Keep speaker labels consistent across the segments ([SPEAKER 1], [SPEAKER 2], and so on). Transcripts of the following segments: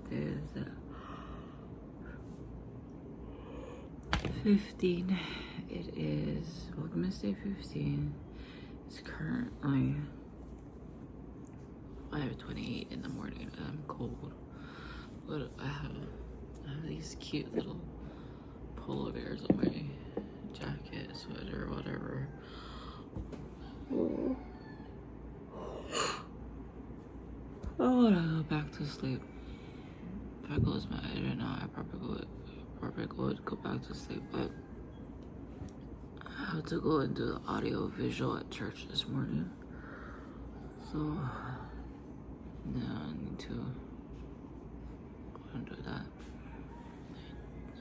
[SPEAKER 1] day is it? 15. It is Vlogmas Day 15. It's currently 5:28 in the morning and I'm cold. But I have these cute little polar bears on my jacket, sweater, whatever. I wanna go back to sleep. If I close my eyes right now, I probably would go back to sleep, but I have to go and do the audio visual at church this morning. So yeah, I need to go and do that.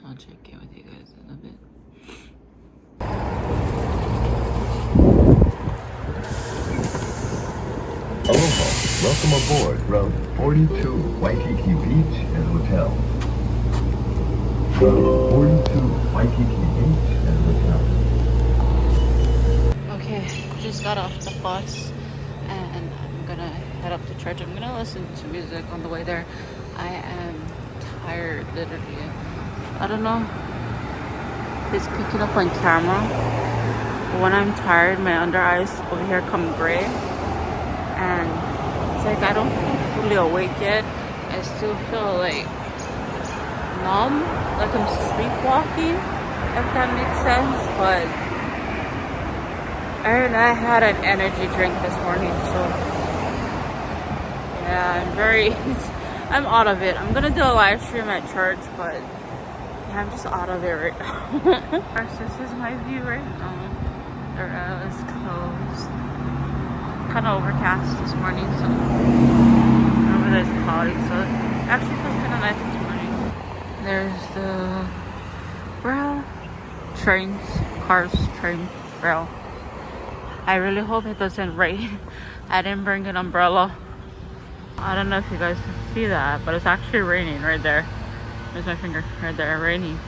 [SPEAKER 1] I'll check in with you guys in a bit.
[SPEAKER 2] Aloha, welcome aboard Route 42, Waikiki Beach and Hotel. Route 42, Waikiki Beach and Hotel.
[SPEAKER 1] Okay, just got off the bus and I'm gonna head up to church. I'm gonna listen to music on the way there. I am tired, literally. I don't know if it's picking up on camera, but when I'm tired, my under eyes over here come gray. And it's like I don't feel fully awake yet. I still feel like numb, like I'm sleepwalking, if that makes sense. But I had an energy drink this morning, so yeah, I'm out of it. I'm gonna do a live stream at church, but yeah, I'm just out of it right now. This is my view right now. The rail is closed. Kind of overcast this morning, so over there's cloudy, so it actually feels kind of nice this morning. There's the rail, trains, cars, train, rail. I really hope it doesn't rain. I didn't bring an umbrella. I don't know if you guys can see that, but it's actually raining right there. There's my finger right there, raining.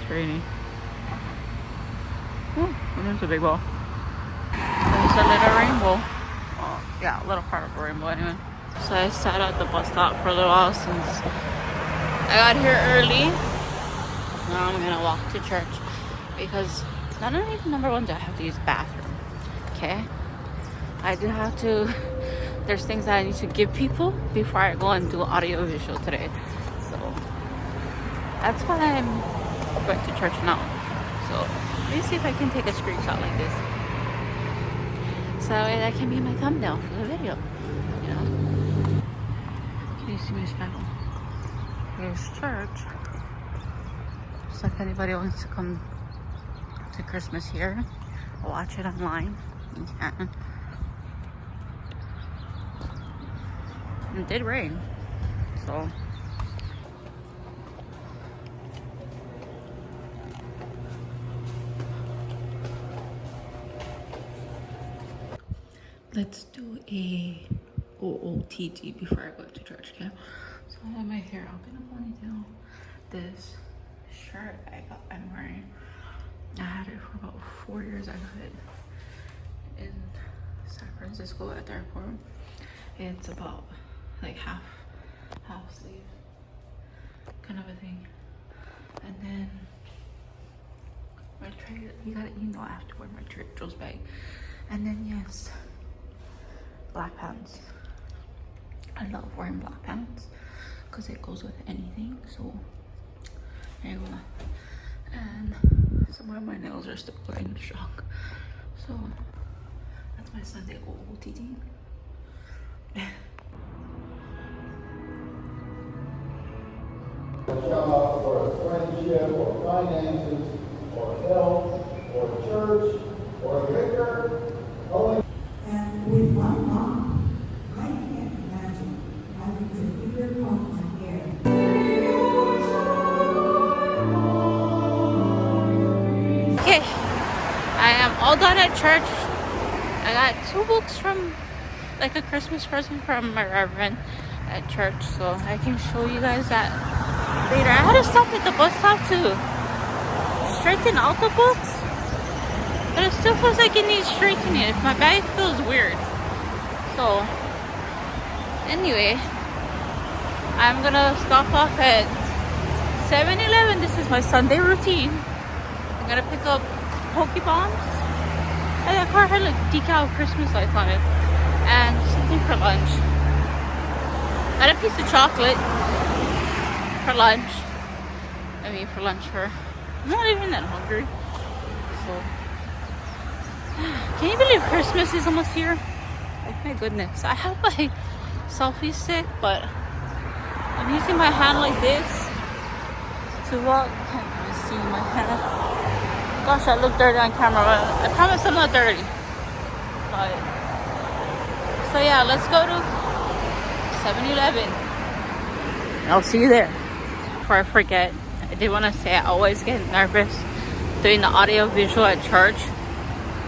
[SPEAKER 1] It's raining. Oh, and there's a big ball. There's a little rainbow. Oh, yeah, a little part of a rainbow anyway. So I sat at the bus stop for a little while since I got here early. Now I'm gonna walk to church because not only number one do I have to use the bathroom, okay? I do have to, there's things that I need to give people before I go and do audio visual today. So that's why I'm going to church now. So let me see if I can take a screenshot like this. So that way that can be my thumbnail for the video, you know? Can you see my schedule? Here's church. So if anybody wants to come to Christmas here, watch it online, you can. It did rain, so. Let's do a OOTD before I go to church, okay? So I have my hair up in a ponytail. This shirt I'm wearing, I had it for about 4 years. I got it in San Francisco at the airport. It's about like half sleeve kind of a thing. And then my tray, you know I have to wear my Trader Joe's bag. And then yes, black pants. I love wearing black pants because it goes with anything. So there you go. And some of my nails are still going strong. So that's my Sunday OOTD.
[SPEAKER 3] Or a friendship, or finances, or health, or church, or liquor.
[SPEAKER 4] And with my mom, I can't imagine having to figure out my hair.
[SPEAKER 1] Okay, I am all done at church. I got 2 books from, like a Christmas present from my reverend at church, so I can show you guys that later. I had to stop at the bus stop to straighten out the books, but it still feels like it needs straightening. My bag feels weird. So anyway, I'm gonna stop off at 7-Eleven. This is my Sunday routine. I'm gonna pick up Poke Bombs. And that car had like decal Christmas lights on it. And something for lunch. Got a piece of chocolate for lunch. I'm not even that hungry. So, can you believe Christmas is almost here? Like, my goodness. I have my selfie stick, but I'm using my hand like this to walk. Can't even see my hand. Gosh, I look dirty on camera. I promise I'm not dirty. But, so yeah, let's go to 7-Eleven. I'll see you there. Before I forget, I did want to say I always get nervous doing the audio visual at church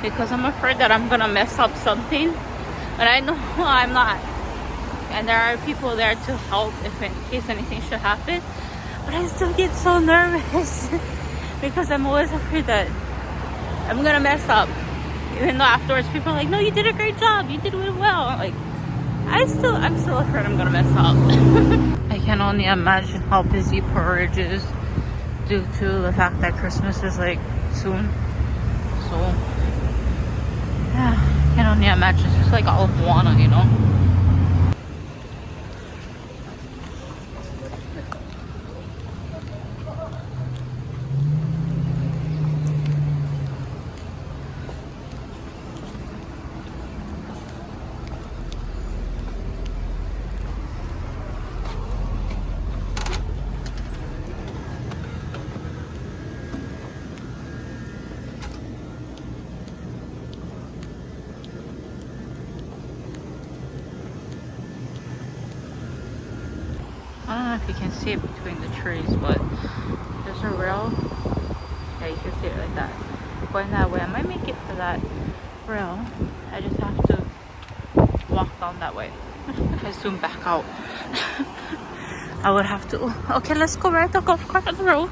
[SPEAKER 1] because I'm afraid that I'm gonna mess up something, but I know I'm not. And there are people there to help if in case anything should happen. But I still get so nervous because I'm always afraid that I'm gonna mess up. Even though afterwards people are like, "No, you did a great job. You did it well." I'm like, I'm still afraid I'm gonna mess up. I can only imagine how busy Porridge is due to the fact that Christmas is like soon. So yeah, I can only imagine. It's just like all of Moana, you know. I don't know if you can see it between the trees, but there's a rail. Yeah, you can see it like that. Going that way, I might make it for that rail. I just have to walk down that way. If I zoom back out, I would have to. Okay, let's go ride the golf cart on the road.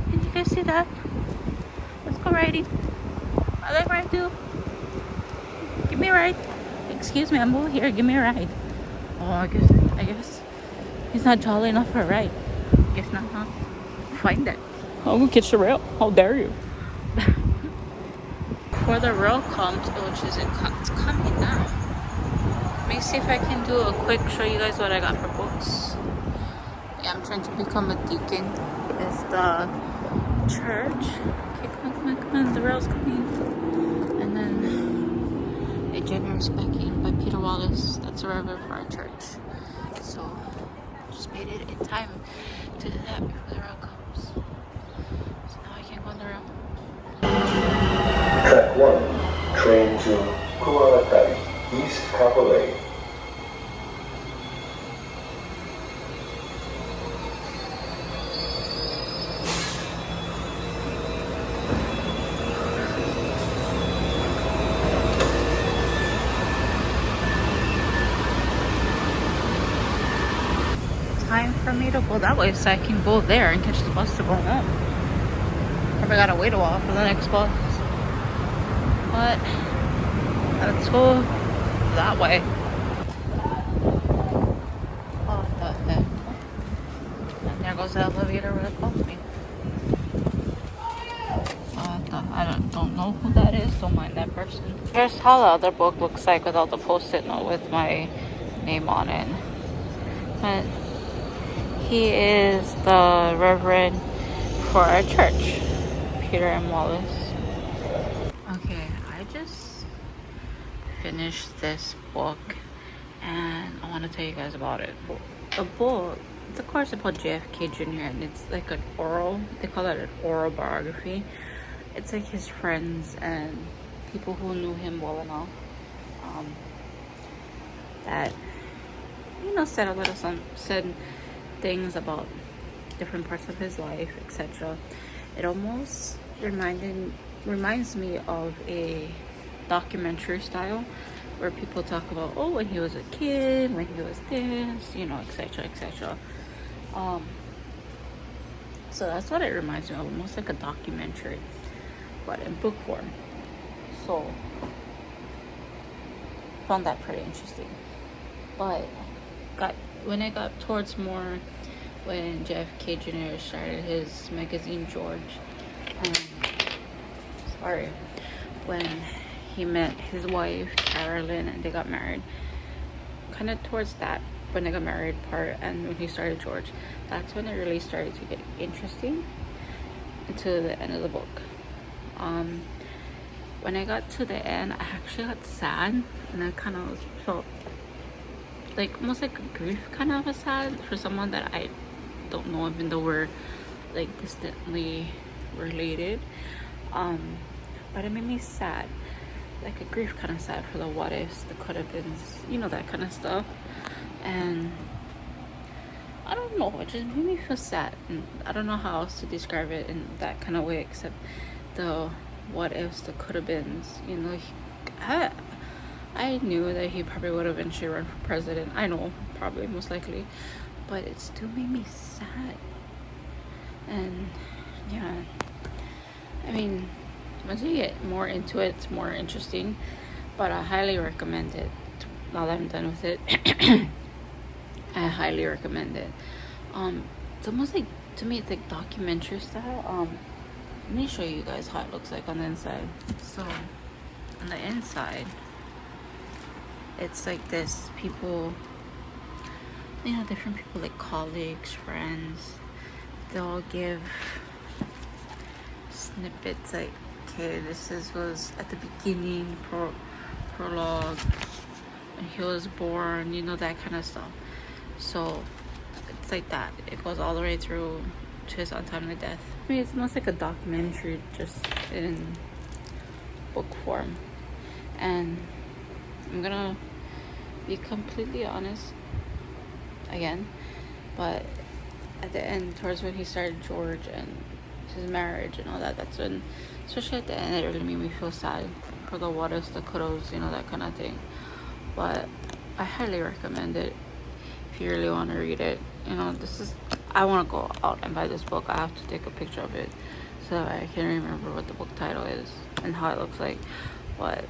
[SPEAKER 1] Can you guys see that? Let's go riding. I like ride too. Give me a ride. Excuse me, I'm over here. Give me a ride. Oh, I guess. He's not jolly enough for a ride. Guess not, huh? Find it. I'll go catch the rail. How dare you? Before the rail comes, which is it's coming now. Let me see if I can do a quick show you guys what I got for books. Yeah, I'm trying to become a deacon. It's the church. Okay, come on, the rail's coming. And then A Generous Backing by Peter Wallace. That's a reverend for our church. So just made it in time to do that before the rail comes. So now I can go on the rail.
[SPEAKER 2] Track 1, train to Kualatari, East Kapolei.
[SPEAKER 1] Time for me to go that way so I can go there and catch the bus to go home. Probably gotta wait a while for the next bus. But let's go that way. What the heck? And there goes the elevator where it called me. I don't know who that is. Don't mind that person. Here's how the other book looks like without the post-it note with my name on it. But he is the reverend for our church, Peter M. Wallace. Okay, I just finished this book and I want to tell you guys about it. The book, it's a course about JFK Jr. and it's like an oral, they call it an oral biography. It's like his friends and people who knew him well enough that, you know, said things about different parts of his life, etc. It almost reminds me of a documentary style where people talk about, oh, when he was a kid, when he was this, you know, etc, etc. So that's what it reminds me of, almost like a documentary, but in book form. So found that pretty interesting. But got when I got towards more when JFK Jr. started his magazine George, sorry, when he met his wife Carolyn and they got married, kind of towards that when they got married part, and when he started George, that's when it really started to get interesting until the end of the book. When I got to the end, I actually got sad, and I kind of felt like almost like a grief kind of a sad for someone that I don't know, even though we're like distantly related. But it made me sad, like a grief kind of sad for the what ifs, the could have beens, you know, that kind of stuff. And I don't know, it just made me feel sad, and I don't know how else to describe it in that kind of way except the what ifs, the could have beens. You know, I knew that he probably would eventually run for president. I know, probably, most likely, but it still made me sad. And yeah, I mean, once you get more into it, it's more interesting, but I highly recommend it. Now that I'm done with it, I highly recommend it. It's almost like, to me, it's like documentary style. Let me show you guys how it looks like on the inside. So on the inside, it's like this. People, you know, different people, like colleagues, friends, they all give snippets like, okay, was at the beginning, prologue, when he was born, you know, that kind of stuff. So it's like that. It goes all the way through to his untimely death. I mean, it's almost like a documentary, just in book form. And I'm gonna be completely honest again, but at the end, towards when he started George and his marriage and all that, that's when, especially at the end, it really made me feel sad for the what ifs, the could-haves, you know, that kind of thing. But I highly recommend it if you really want to read it. You know, I want to go out and buy this book. I have to take a picture of it so that I can remember what the book title is and how it looks like. But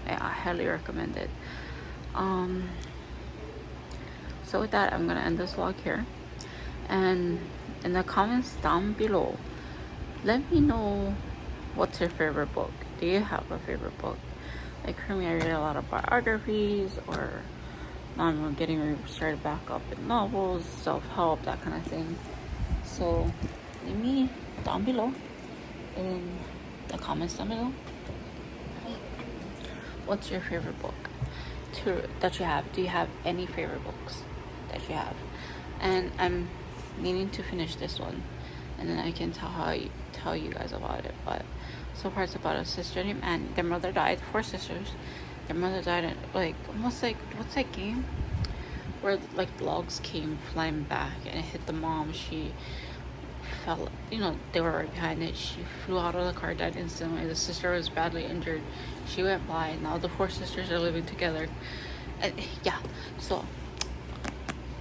[SPEAKER 1] yeah, I highly recommend it. So with that, I'm gonna end this vlog here, and in the comments down below, let me know what's your favorite book. Do you have a favorite book? Like for me, I read a lot of biographies, or now I'm getting started back up in novels, self-help, that kind of thing. So leave me down below in the comments down below, what's your favorite book that you have? Do you have any favorite books that you have? And I'm meaning to finish this one, and then I can tell you guys about it. But so far, it's about a sister named Annie. Their mother died. 4 sisters. Their mother died in, like, almost like, what's that game where like logs came flying back and it hit the mom? She fell, you know, they were right behind it. She flew out of the car, died instantly. The sister was badly injured. She went by. Now the 4 sisters are living together. And yeah, so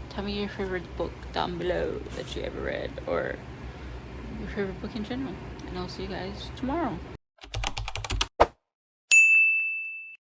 [SPEAKER 1] tell me your favorite book down below that you ever read, or your favorite book in general, and I'll see you guys tomorrow.